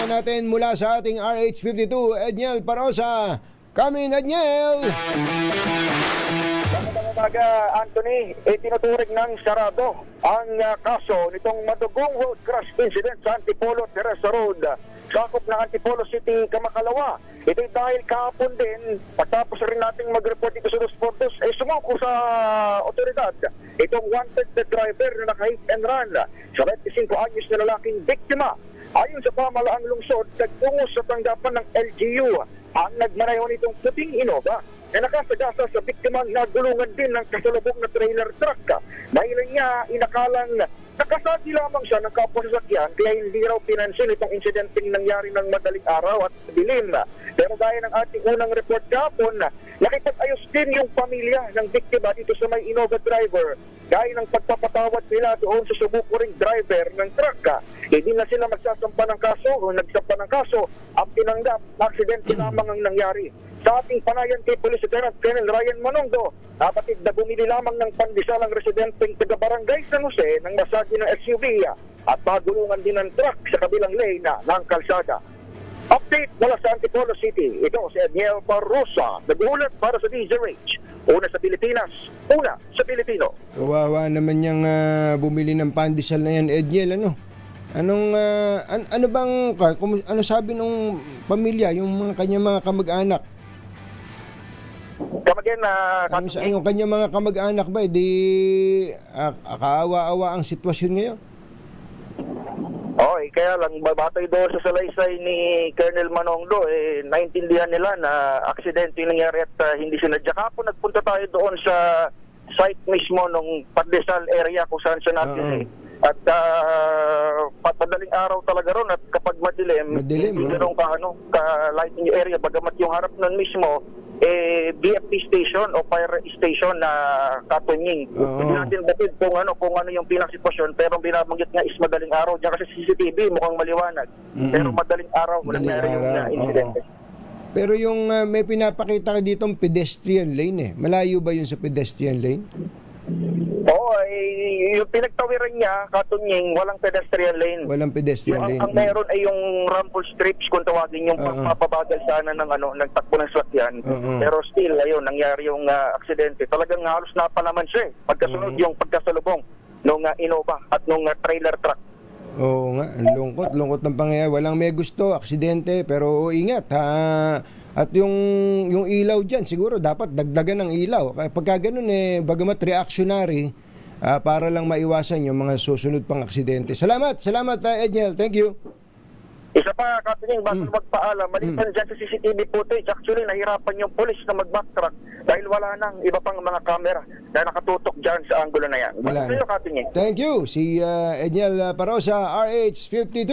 Balikan natin mula sa ating RH52, Edniel Parosa. Kami, Edniel! Magandang umaga, Anthony. Tinuturing ng sarado ang kaso nitong madugong road crash incident sa Antipolo, Teresa Road, sakop ng Antipolo City, Kamakalawa. Ito'y dahil kahapon din, pagtapos rin nating mag-report dito sa Los Portos, sumako sa otoridad itong wanted na driver na naka-hit and run sa 25 anyos na lalaking biktima. Ayon sa pamalaang lungsod, nagtungo sa tanggapan ng LGU ang nagmanayo nitong puting Innova na nakasagasa sa biktimang nagulungan din ng kasalubong na trailer truck. Dahil niya inakalang nakasati lamang siya ng kapwa sasakyan kaya hindi raw pinansin itong insidenteng nangyari ng madaling araw at dilim. Pero gaya ng ating unang report kahapon, nakipag-ayos din yung pamilya ng biktima dito sa may Innova driver. Gaya ng pagpapatawad nila doon sa subukuring driver ng truck. Hindi na sila magsasampa ng kaso o nagsampa ng kaso. Ang tinanggap, aksidente lamang ang nangyari. Sa ating panayan kay Police Lieutenant Colonel Ryan Manongdo, napatid na bumili lamang ng pandesal ang residenteng taga-barangay San Jose ng masagi ng SUV at pagulungan din ng truck sa kabilang lane ng kalsada. Update mula sa Antipolo City. Ito si Edniel Parosa, nag-uulat para sa DZRH. Una sa Pilipinas, una sa Pilipino. Kawawa naman niyang bumili ng pandesal na yan, Edniel, ano? Ano bang, ano sabi ng pamilya, yung kanyang mga kamag-anak? Kamagin na... Yung kanyang mga kamag-anak ba, kaawa-awa ang sitwasyon ngayon? Kaya lang, batay doon sa salaysay ni Colonel Manongdo, naintindihan nila na aksidente yung nangyari at hindi sinadya. Kapon nagpunta tayo doon sa site mismo ng Pandesal area kung saan siya natin At padaling araw talaga ron at kapag madilim hindi ganun ka-lighting yung area. Bagamat yung harap nun mismo, BFP station o fire station na katunying. Hindi natin batid kung ano yung pinang-sitwasyon, pero binabanggit nga is madaling araw. Diyan kasi CCTV mukhang maliwanag. Pero madaling araw, walang nangyari yung incident. Pero yung may pinapakita ka ditong pedestrian lane Malayo ba yun sa pedestrian lane? Yung pinagtawiran niya, katunying, walang pedestrian lane. Walang pedestrian lane. Ang meron ay yung rumble strips kung tawagin, yung pagpapabagal sana ng nagtakbo ng sasakyan. Pero still, ayun, nangyari yung aksidente. Talagang halos napalaman siya pagkasunod yung pagkasalubong nung Innova at nung trailer truck. Oo nga, lungkot ng pangyayari. Walang may gusto, aksidente, pero ingat At yung ilaw dyan, siguro dapat dagdagan ng ilaw. Pagka ganun bagamat reactionary, para lang maiwasan yung mga susunod pang aksidente. Salamat Edniel, thank you. Isa pa, Katining, bago magpaalam, maliban dyan sa CCTV footage, actually nahirapan yung police na mag-backtrack dahil wala nang iba pang mga camera na nakatutok dyan sa angulo na yan. Wala na. Katining. Thank you, si Edniel Parosa, RH52.